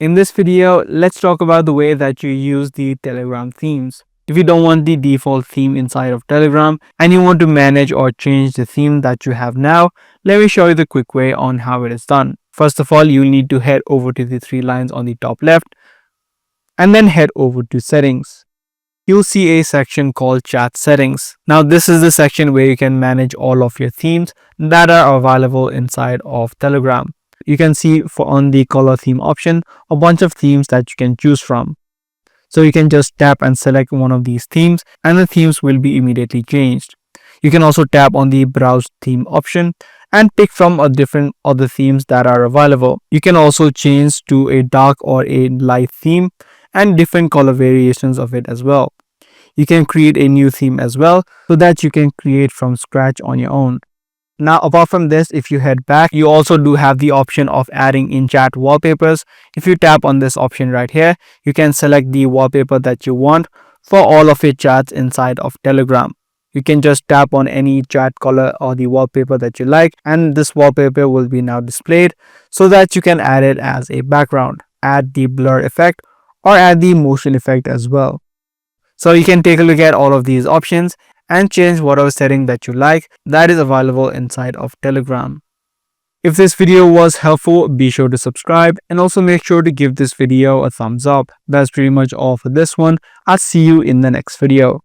In this video, let's talk about the way that you use the Telegram themes. If you don't want the default theme inside of Telegram and you want to manage or change the theme that you have now, let me show you the quick way on how it is done. First of all, you need to head over to the three lines on the top left and then head over to settings. You'll see a section called chat settings. Now this is the section where you can manage all of your themes that are available inside of Telegram. You can see on the color theme option a bunch of themes that you can choose from. So you can just tap and select one of these themes and the themes will be immediately changed. You can also tap on the browse theme option and pick from a different other themes that are available. You can also change to a dark or a light theme and different color variations of it as well. You can create a new theme as well so that you can create from scratch on your own. Now, apart from this, if you head back, you also do have the option of adding in-chat wallpapers. If you tap on this option right here, you can select the wallpaper that you want for all of your chats inside of Telegram. You can just tap on any chat color or the wallpaper that you like, and this wallpaper will be now displayed so that you can add it as a background, add the blur effect, or add the motion effect as well. So you can take a look at all of these options and change whatever setting that you like that is available inside of Telegram. If this video was helpful, be sure to subscribe and also make sure to give this video a thumbs up. That's pretty much all for this one. I'll see you in the next video.